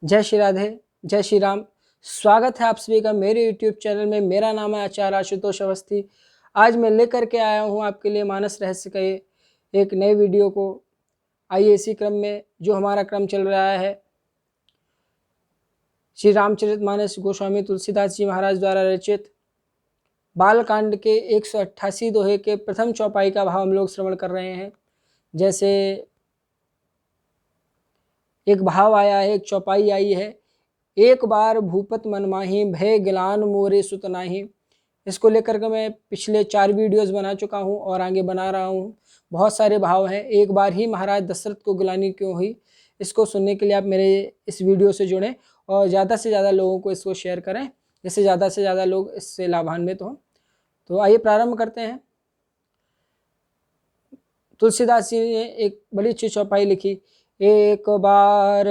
जय श्री राधे, जय श्री राम। स्वागत है आप सभी का मेरे YouTube चैनल में। मेरा नाम है आचार्य आशुतोष अवस्थी। आज मैं लेकर के आया हूँ आपके लिए मानस रहस्य का एक नए वीडियो को। आइए इसी क्रम में जो हमारा क्रम चल रहा है, श्री रामचरितमानस गोस्वामी तुलसीदास जी महाराज द्वारा रचित बालकांड के 188 दोहे के प्रथम चौपाई का भाव हम लोग श्रवण कर रहे हैं। जैसे एक भाव आया है, एक चौपाई आई है, एक बार भूपत मन माही भय गिलान मोरे सुत नाही। इसको लेकर के मैं पिछले 4 वीडियोस बना चुका हूँ और आगे बना रहा हूँ। बहुत सारे भाव हैं। एक बार ही महाराज दशरथ को गिलानी क्यों हुई, इसको सुनने के लिए आप मेरे इस वीडियो से जुड़ें और ज़्यादा से ज़्यादा लोगों को इसको शेयर करें, जिससे ज़्यादा से ज़्यादा लोग इससे लाभान्वित हों। तो आइए प्रारंभ करते हैं। तुलसीदास जी ने एक बड़ी अच्छी चौपाई लिखी। एक बार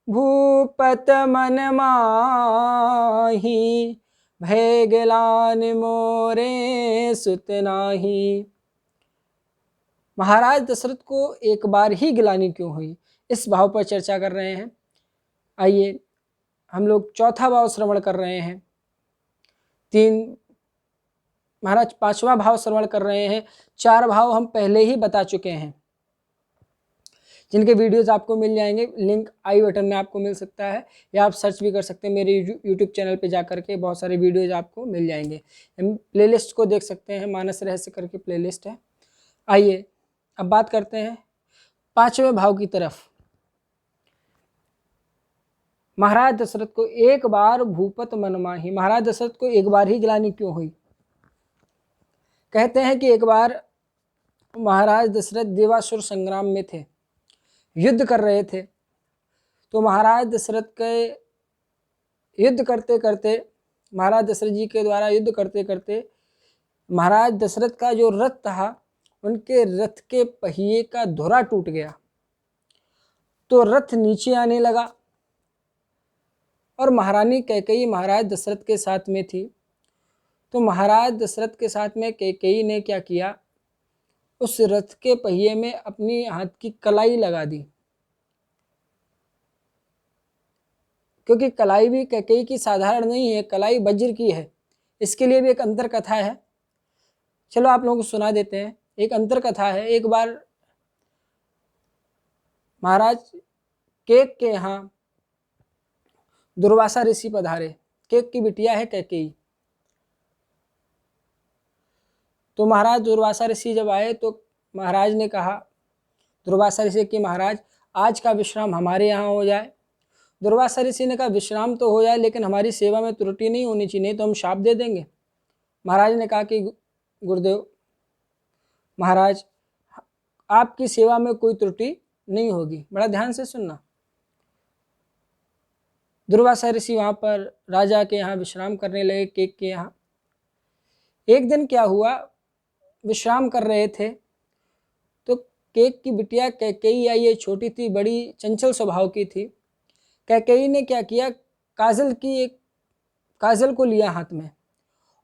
भूपत मन माही भय गिलान मोरे सुत नाही। महाराज दशरथ को एक बार ही गिलानी क्यों हुई, इस भाव पर चर्चा कर रहे हैं। आइए हम लोग चौथा भाव श्रवण कर रहे हैं। महाराज 5वां भाव श्रवण कर रहे हैं। 4 भाव हम पहले ही बता चुके हैं, जिनके वीडियोस आपको मिल जाएंगे। लिंक आई बटन में आपको मिल सकता है, या आप सर्च भी कर सकते हैं मेरे यूट्यूब चैनल पे जा करके। बहुत सारे वीडियोस आपको मिल जाएंगे। हम प्लेलिस्ट को देख सकते हैं, मानस रहस्य करके प्लेलिस्ट है। आइए अब बात करते हैं 5वें भाव की तरफ। महाराज दशरथ को एक बार भूपत मन माही। महाराज दशरथ को एक बार ही गिलानी क्यों हुई? कहते हैं कि एक बार महाराज दशरथ देवासुर संग्राम में थे, युद्ध कर रहे थे। तो महाराज दशरथ के युद्ध करते करते, महाराज दशरथ जी के द्वारा युद्ध करते करते, महाराज दशरथ का जो रथ था, उनके रथ के पहिए का धुरा टूट गया। तो रथ नीचे आने लगा और महारानी कैकेयी महाराज दशरथ के साथ में थी। तो महाराज दशरथ के साथ में कैकेयी ने क्या किया, उस रथ के पहिए में अपनी हाथ की कलाई लगा दी, क्योंकि कलाई भी कैकेयी की साधारण नहीं है, कलाई वज्र की है। इसके लिए भी एक अंतर कथा है, चलो आप लोगों को सुना देते हैं। एक अंतर कथा है। एक बार महाराज केक के यहाँ दुर्वासा ऋषि पधारे। केक की बिटिया है कैकेयी। तो महाराज दुर्वासा ऋषि जब आए तो महाराज ने कहा, दुर्वासा ऋषि कि महाराज आज का विश्राम हमारे यहाँ हो जाए। दुर्वासा ऋषि ने कहा विश्राम तो हो जाए, लेकिन हमारी सेवा में त्रुटि नहीं होनी चाहिए, नहीं तो हम शाप दे देंगे। महाराज ने कहा कि गुरुदेव महाराज, आपकी सेवा में कोई त्रुटि नहीं होगी। बड़ा ध्यान से सुनना। दुर्वासा ऋषि वहाँ पर राजा के यहाँ विश्राम करने लगे, केक के यहाँ। एक दिन क्या हुआ, विश्राम कर रहे थे तो केक की बिटिया कैकेयी आई। ये छोटी थी, बड़ी चंचल स्वभाव की थी। कैकेयी ने क्या किया, काजल को लिया हाथ में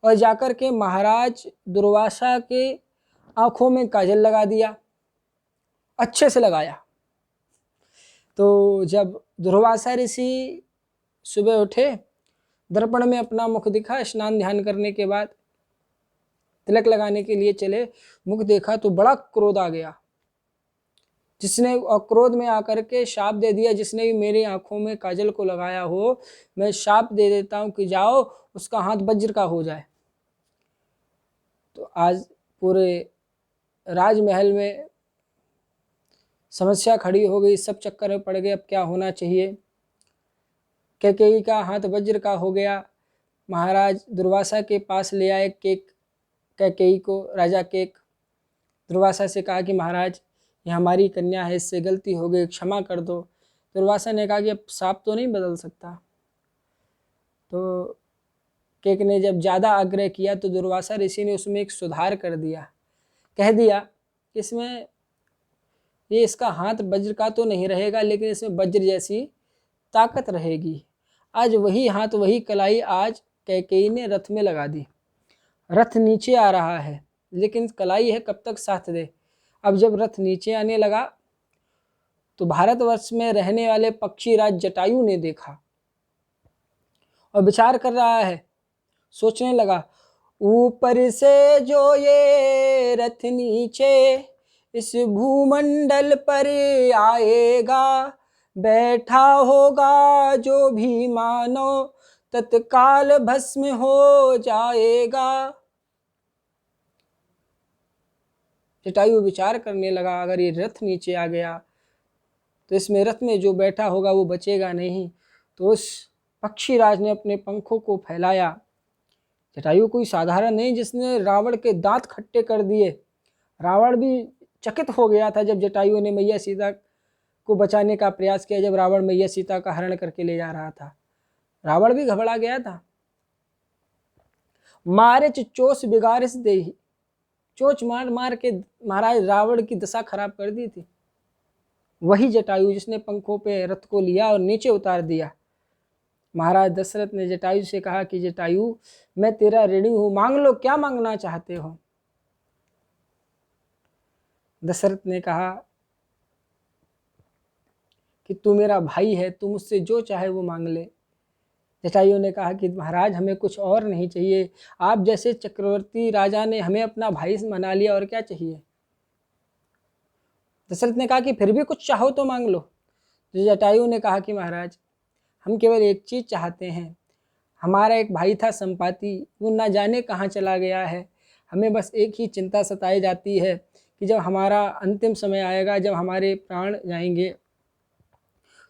और जाकर के महाराज दुर्वासा के आंखों में काजल लगा दिया, अच्छे से लगाया। तो जब दुर्वासा ऋषि सुबह उठे, दर्पण में अपना मुख दिखा, स्नान ध्यान करने के बाद तिलक लगाने के लिए चले, मुख देखा तो बड़ा क्रोध आ गया। जिसने क्रोध में आकर के शाप दे दिया, जिसने भी मेरी आंखों में काजल को लगाया हो, मैं शाप दे देता हूं कि जाओ उसका हाथ वज्र का हो जाए। तो आज पूरे राजमहल में समस्या खड़ी हो गई, सब चक्कर में पड़ गए, अब क्या होना चाहिए। कैकेयी का हाथ वज्र का हो गया। महाराज दुर्वासा के पास ले आए केक, कैकेयी को राजा केक। दुर्वासा से कहा कि महाराज ये हमारी कन्या है, इससे गलती हो गई, क्षमा कर दो। दुर्वासा ने कहा कि अब साप तो नहीं बदल सकता। तो केक ने जब ज़्यादा आग्रह किया तो दुर्वासा ऋषि ने उसमें एक सुधार कर दिया। कह दिया कि इसमें ये इसका हाथ वज्र का तो नहीं रहेगा, लेकिन इसमें वज्र जैसी ताकत रहेगी। आज वही हाथ वही कलाई आज कैकेयी ने रथ में लगा दी। रथ नीचे आ रहा है, लेकिन कलाई है कब तक साथ दे। अब जब रथ नीचे आने लगा तो भारतवर्ष में रहने वाले पक्षीराज जटायु ने देखा और विचार कर रहा है, सोचने लगा, ऊपर से जो ये रथ नीचे इस भूमंडल पर आएगा, बैठा होगा जो भी मानव तत्काल भस्म हो जाएगा। जटायु विचार करने लगा, अगर ये रथ नीचे आ गया तो इसमें रथ में जो बैठा होगा वो बचेगा नहीं। तो उस पक्षीराज ने अपने पंखों को फैलाया। जटायु कोई साधारण नहीं जिसने रावण के दांत खट्टे कर दिए। रावण भी चकित हो गया था जब जटायु ने मैया सीता को बचाने का प्रयास किया, जब रावण मैया सीता का हरण करके ले जा रहा था। रावण भी घबरा गया था। मारे चोच बिगारिस देहि, चोच मार मार के महाराज रावण की दशा खराब कर दी थी। वही जटायु जिसने पंखों पे रथ को लिया और नीचे उतार दिया। महाराज दशरथ ने जटायु से कहा कि जटायु, मैं तेरा ऋणी हूं, मांग लो, क्या मांगना चाहते हो। दशरथ ने कहा कि तू मेरा भाई है, तू मुझसे जो चाहे वो मांग ले। जटायु ने कहा कि महाराज हमें कुछ और नहीं चाहिए, आप जैसे चक्रवर्ती राजा ने हमें अपना भाई बना लिया, और क्या चाहिए। दशरथ ने कहा कि फिर भी कुछ चाहो तो मांग लो। तो जटायु ने कहा कि महाराज हम केवल एक चीज़ चाहते हैं, हमारा एक भाई था संपाति, वो ना जाने कहाँ चला गया है। हमें बस एक ही चिंता सताई जाती है कि जब हमारा अंतिम समय आएगा, जब हमारे प्राण जाएंगे,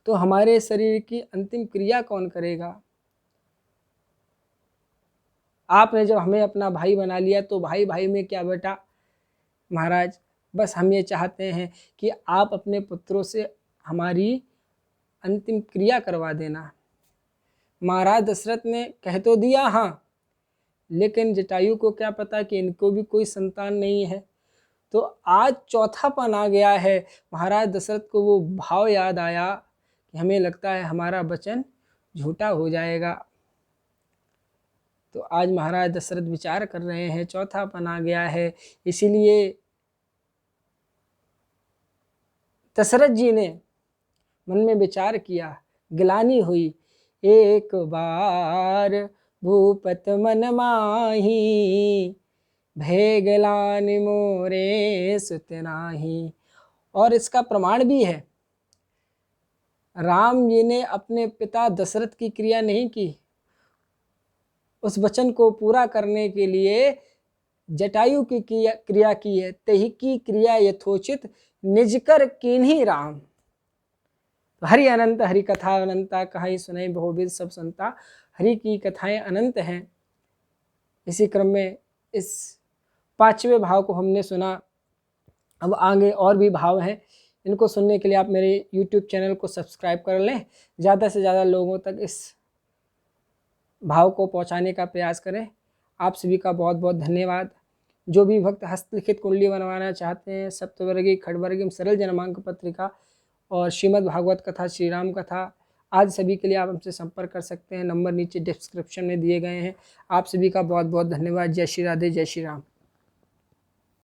तो हमारे शरीर की अंतिम क्रिया कौन करेगा। आपने जब हमें अपना भाई बना लिया तो भाई भाई में क्या बेटा। महाराज बस हम ये चाहते हैं कि आप अपने पुत्रों से हमारी अंतिम क्रिया करवा देना। महाराज दशरथ ने कह तो दिया हाँ, लेकिन जटायु को क्या पता कि इनको भी कोई संतान नहीं है। तो आज चौथापन आ गया है। महाराज दशरथ को वो भाव याद आया कि हमें लगता है हमारा वचन झूठा हो जाएगा। तो आज महाराज दशरथ विचार कर रहे हैं, चौथापन आ गया है। इसीलिए दशरथ जी ने मन में विचार किया, गिलानी हुई, एक बार भूपत मन माही, भय गिलानि मोरे सुत नाही। और इसका प्रमाण भी है, राम जी ने अपने पिता दशरथ की क्रिया नहीं की, उस वचन को पूरा करने के लिए जटायु की क्रिया की है। तही की क्रिया यथोचित निज कर कीन्ही राम। हरि अनंत हरि कथा अनंता, कहाई सुनाई बहुविध सब संता। हरि की कथाएं अनंत हैं। इसी क्रम में इस 5वें भाव को हमने सुना। अब आगे और भी भाव हैं, इनको सुनने के लिए आप मेरे YouTube चैनल को सब्सक्राइब कर लें। ज़्यादा से ज़्यादा लोगों तक इस भाव को पहुंचाने का प्रयास करें। आप सभी का बहुत बहुत धन्यवाद। जो भी भक्त हस्तलिखित कुंडली बनवाना चाहते हैं, सप्तवर्गीय खड्वर्गीय सरल जनमांक पत्रिका और श्रीमद् भागवत कथा, श्री राम कथा आज सभी के लिए आप हमसे संपर्क कर सकते हैं। नंबर नीचे डिस्क्रिप्शन में दिए गए हैं। आप सभी का बहुत बहुत धन्यवाद। जय श्री राधे, जय श्री राम।